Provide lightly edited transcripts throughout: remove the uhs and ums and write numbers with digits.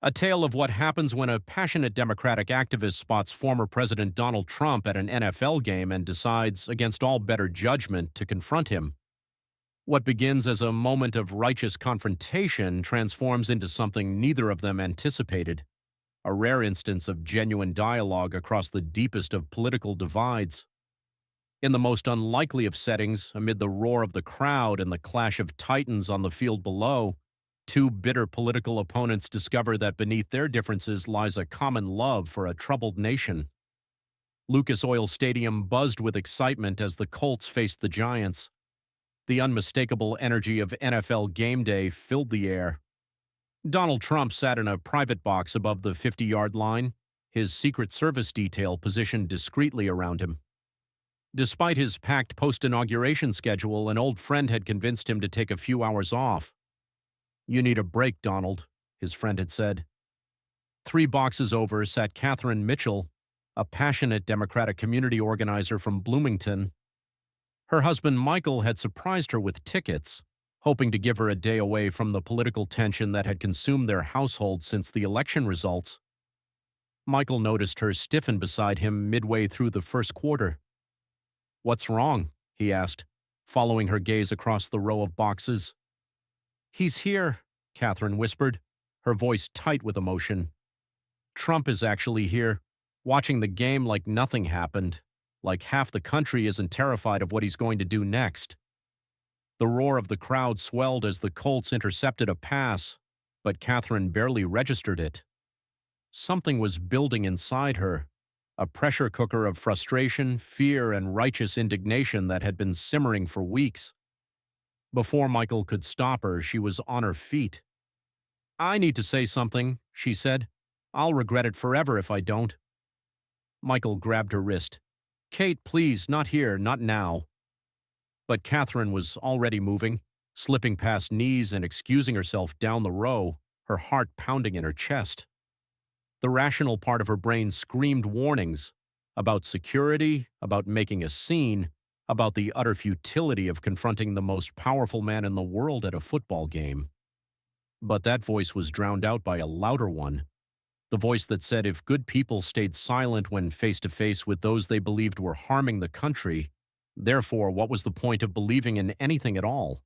A tale of what happens when a passionate Democratic activist spots former President Donald Trump at an NFL game and decides, against all better judgment, to confront him. What begins as a moment of righteous confrontation transforms into something neither of them anticipated, a rare instance of genuine dialogue across the deepest of political divides. In the most unlikely of settings, amid the roar of the crowd and the clash of titans on the field below, two bitter political opponents discover that beneath their differences lies a common love for a troubled nation. Lucas Oil Stadium buzzed with excitement as the Colts faced the Giants. The unmistakable energy of NFL game day filled the air. Donald Trump sat in a private box above the 50-yard line, his Secret Service detail positioned discreetly around him. Despite his packed post-inauguration schedule, an old friend had convinced him to take a few hours off. "You need a break, Donald," his friend had said. 3 boxes over sat Catherine Mitchell, a passionate Democratic community organizer from Bloomington. Her husband Michael had surprised her with tickets, hoping to give her a day away from the political tension that had consumed their household since the election results. Michael noticed her stiffen beside him midway through the first quarter. "What's wrong?" he asked, following her gaze across the row of boxes. "He's here," Catherine whispered, her voice tight with emotion. "Trump is actually here, watching the game like nothing happened, like half the country isn't terrified of what he's going to do next." The roar of the crowd swelled as the Colts intercepted a pass, but Catherine barely registered it. Something was building inside her, a pressure cooker of frustration, fear, and righteous indignation that had been simmering for weeks. Before Michael could stop her, she was on her feet. "I need to say something," she said. "I'll regret it forever if I don't." Michael grabbed her wrist. "Kate, please, not here, not now." But Catherine was already moving, slipping past knees and excusing herself down the row, her heart pounding in her chest. The rational part of her brain screamed warnings about security, about making a scene, about the utter futility of confronting the most powerful man in the world at a football game. But that voice was drowned out by a louder one, the voice that said if good people stayed silent when face-to-face with those they believed were harming the country, therefore what was the point of believing in anything at all?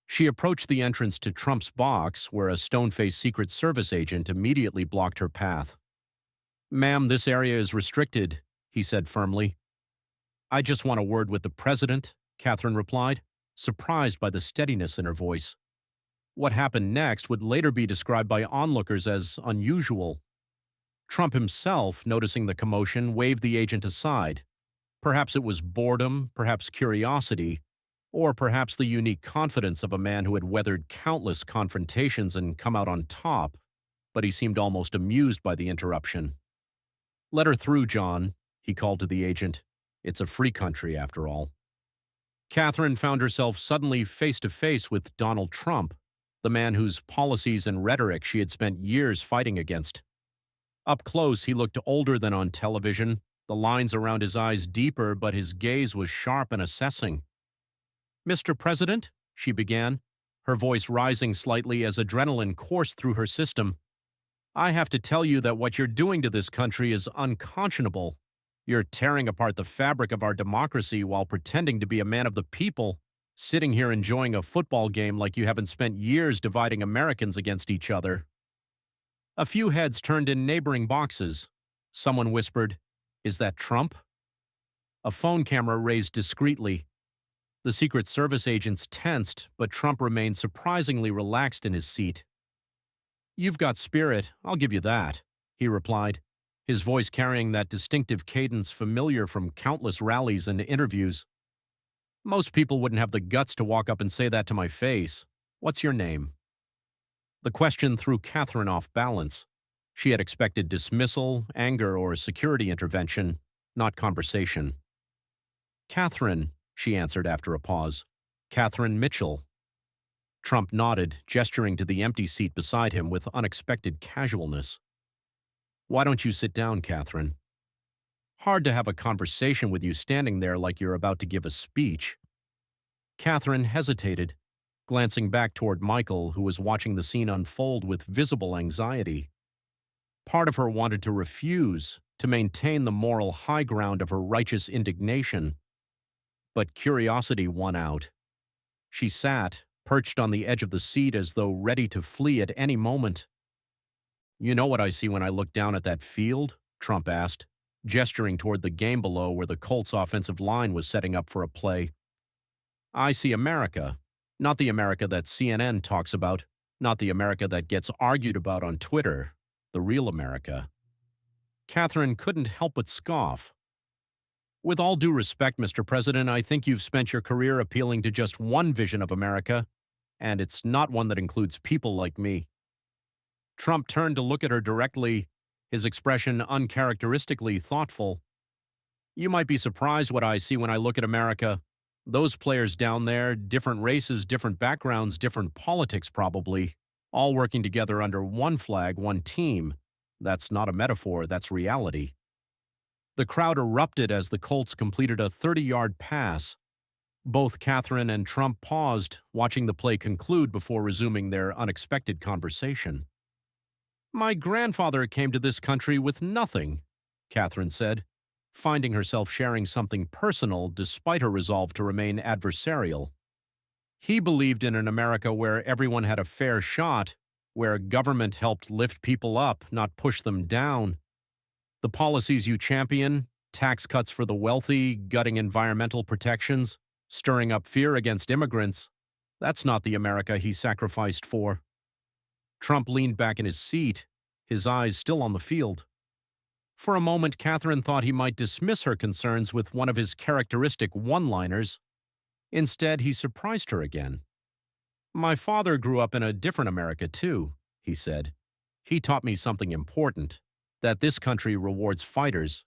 She approached the entrance to Trump's box, where a stone-faced Secret Service agent immediately blocked her path. "Ma'am, this area is restricted," he said firmly. "I just want a word with the president," Catherine replied, surprised by the steadiness in her voice. What happened next would later be described by onlookers as unusual. Trump himself, noticing the commotion, waved the agent aside. Perhaps it was boredom, perhaps curiosity, or perhaps the unique confidence of a man who had weathered countless confrontations and come out on top, but he seemed almost amused by the interruption. "Let her through, John," he called to the agent. "It's a free country, after all." Catherine found herself suddenly face-to-face with Donald Trump, the man whose policies and rhetoric she had spent years fighting against. Up close, he looked older than on television, the lines around his eyes deeper, but his gaze was sharp and assessing. "Mr. President," she began, her voice rising slightly as adrenaline coursed through her system, "I have to tell you that what you're doing to this country is unconscionable. You're tearing apart the fabric of our democracy while pretending to be a man of the people, sitting here enjoying a football game like you haven't spent years dividing Americans against each other." A few heads turned in neighboring boxes. Someone whispered, "Is that Trump?" A phone camera raised discreetly. The Secret Service agents tensed, but Trump remained surprisingly relaxed in his seat. "You've got spirit, I'll give you that," he replied, his voice carrying that distinctive cadence familiar from countless rallies and interviews. "Most people wouldn't have the guts to walk up and say that to my face. What's your name?" The question threw Catherine off balance. She had expected dismissal, anger, or security intervention, not conversation. "Catherine," she answered after a pause. "Catherine Mitchell." Trump nodded, gesturing to the empty seat beside him with unexpected casualness. "Why don't you sit down, Catherine? Hard to have a conversation with you standing there like you're about to give a speech." Catherine hesitated. glancing back toward Michael, who was watching the scene unfold with visible anxiety. Part of her wanted to refuse, to maintain the moral high ground of her righteous indignation, but curiosity won out. She sat, perched on the edge of the seat as though ready to flee at any moment. "You know what I see when I look down at that field?" Trump asked, gesturing toward the game below where the Colts' offensive line was setting up for a play. "I see America. Not the America that CNN talks about, not the America that gets argued about on Twitter, the real America." Catherine couldn't help but scoff. "With all due respect, Mr. President, I think you've spent your career appealing to just one vision of America, and it's not one that includes people like me." Trump turned to look at her directly, his expression uncharacteristically thoughtful. "You might be surprised what I see when I look at America. Those players down there, different races, different backgrounds, different politics probably, all working together under one flag, one team. That's not a metaphor, that's reality." The crowd erupted as the Colts completed a 30-yard pass. Both Catherine and Trump paused, watching the play conclude before resuming their unexpected conversation. "My grandfather came to this country with nothing," Catherine said, finding herself sharing something personal despite her resolve to remain adversarial. "He believed in an America where everyone had a fair shot, where government helped lift people up, not push them down. The policies you champion, tax cuts for the wealthy, gutting environmental protections, stirring up fear against immigrants, that's not the America he sacrificed for." Trump leaned back in his seat, his eyes still on the field. For a moment, Catherine thought he might dismiss her concerns with one of his characteristic one-liners. Instead, he surprised her again. "My father grew up in a different America, too," he said. "He taught me something important, that this country rewards fighters,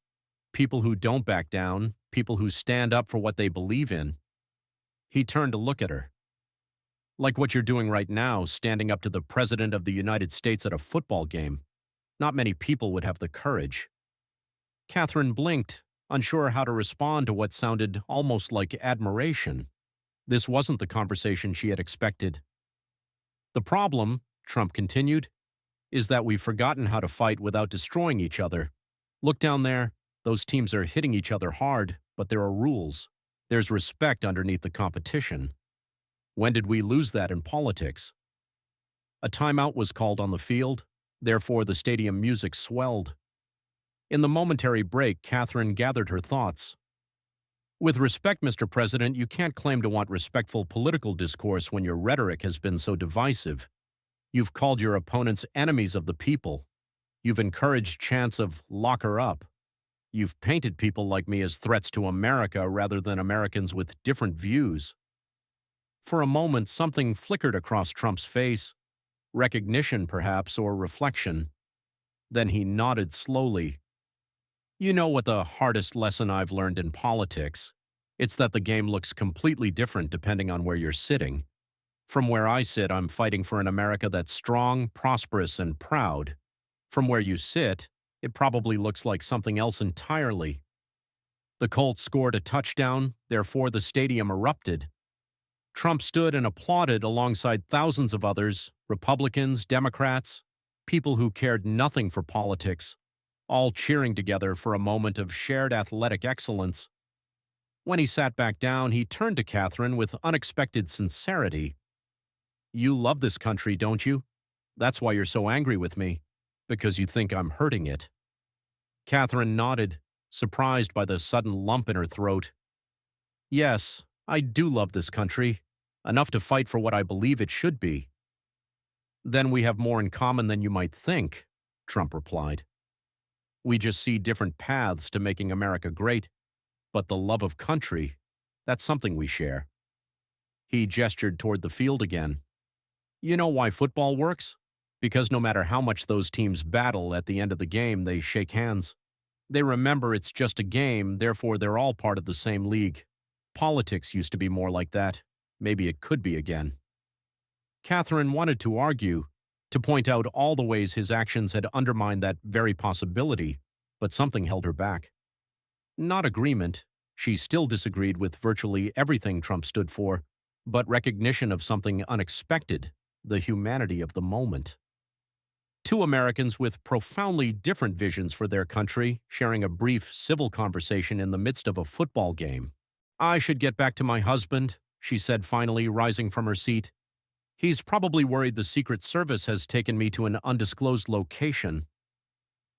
people who don't back down, people who stand up for what they believe in." He turned to look at her. "Like what you're doing right now, standing up to the President of the United States at a football game. Not many people would have the courage." Catherine blinked, unsure how to respond to what sounded almost like admiration. This wasn't the conversation she had expected. "The problem," Trump continued, "is that we've forgotten how to fight without destroying each other. Look down there. Those teams are hitting each other hard, but there are rules. There's respect underneath the competition. When did we lose that in politics?" A timeout was called on the field, therefore the stadium music swelled. In the momentary break, Catherine gathered her thoughts. "With respect, Mr. President, you can't claim to want respectful political discourse when your rhetoric has been so divisive. You've called your opponents enemies of the people. You've encouraged chants of 'lock her up.' You've painted people like me as threats to America rather than Americans with different views." For a moment, something flickered across Trump's face, recognition perhaps, or reflection. Then he nodded slowly. "You know what the hardest lesson I've learned in politics? It's that the game looks completely different depending on where you're sitting. From where I sit, I'm fighting for an America that's strong, prosperous, and proud. From where you sit, it probably looks like something else entirely." The Colts scored a touchdown, therefore the stadium erupted. Trump stood and applauded alongside thousands of others, Republicans, Democrats, people who cared nothing for politics, all cheering together for a moment of shared athletic excellence. When he sat back down, he turned to Catherine with unexpected sincerity. "You love this country, don't you? That's why you're so angry with me, because you think I'm hurting it." Catherine nodded, surprised by the sudden lump in her throat. "Yes, I do love this country, enough to fight for what I believe it should be." "Then we have more in common than you might think," Trump replied. "We just see different paths to making America great, but the love of country, that's something we share." He gestured toward the field again. "You know why football works? Because no matter how much those teams battle, at the end of the game, they shake hands. They remember it's just a game, therefore they're all part of the same league. Politics used to be more like that. Maybe it could be again." Catherine wanted to argue, to point out all the ways his actions had undermined that very possibility, but something held her back. Not agreement. She still disagreed with virtually everything Trump stood for, but recognition of something unexpected, the humanity of the moment. Two Americans with profoundly different visions for their country sharing a brief civil conversation in the midst of a football game. "I should get back to my husband," she said finally, rising from her seat. "He's probably worried the Secret Service has taken me to an undisclosed location."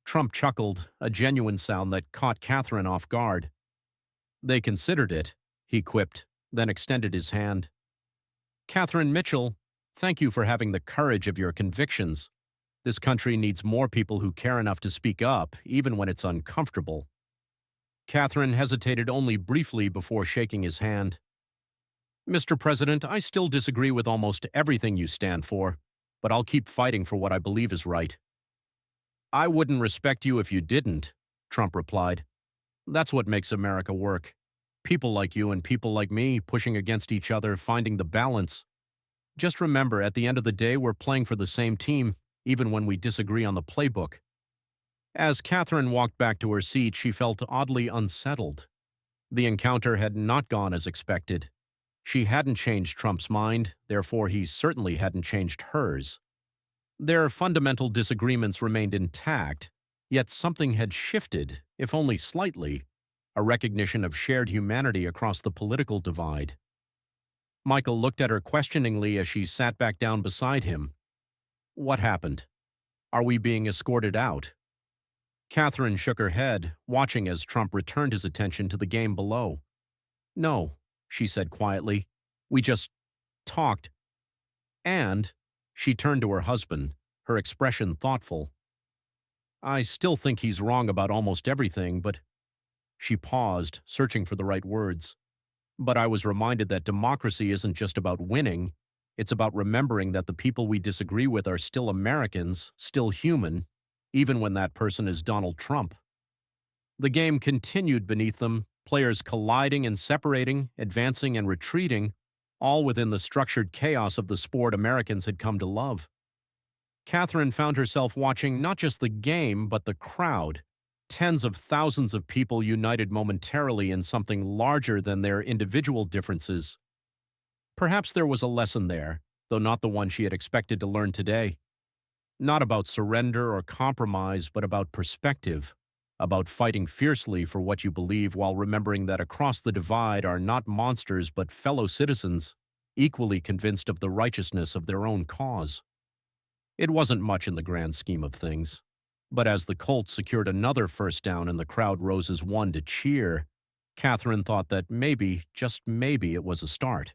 Trump chuckled, a genuine sound that caught Catherine off guard. "They considered it," he quipped, then extended his hand. "Catherine Mitchell, thank you for having the courage of your convictions. This country needs more people who care enough to speak up, even when it's uncomfortable." Catherine hesitated only briefly before shaking his hand. "Mr. President, I still disagree with almost everything you stand for, but I'll keep fighting for what I believe is right." "I wouldn't respect you if you didn't," Trump replied. "That's what makes America work. People like you and people like me pushing against each other, finding the balance. Just remember, at the end of the day, we're playing for the same team, even when we disagree on the playbook." As Catherine walked back to her seat, she felt oddly unsettled. The encounter had not gone as expected. She hadn't changed Trump's mind, therefore he certainly hadn't changed hers. Their fundamental disagreements remained intact, yet something had shifted, if only slightly, a recognition of shared humanity across the political divide. Michael looked at her questioningly as she sat back down beside him. "What happened? Are we being escorted out?" Catherine shook her head, watching as Trump returned his attention to the game below. "No," she said quietly. "We just talked." And she turned to her husband, her expression thoughtful. "I still think he's wrong about almost everything, but—" She paused, searching for the right words. "But I was reminded that democracy isn't just about winning. It's about remembering that the people we disagree with are still Americans, still human, even when that person is Donald Trump." The game continued beneath them, players colliding and separating, advancing and retreating, all within the structured chaos of the sport Americans had come to love. Catherine found herself watching not just the game, but the crowd, tens of thousands of people united momentarily in something larger than their individual differences. Perhaps there was a lesson there, though not the one she had expected to learn today. Not about surrender or compromise, but about perspective, about fighting fiercely for what you believe while remembering that across the divide are not monsters but fellow citizens, equally convinced of the righteousness of their own cause. It wasn't much in the grand scheme of things, but as the Colts secured another first down and the crowd rose as one to cheer, Catherine thought that maybe, just maybe, it was a start.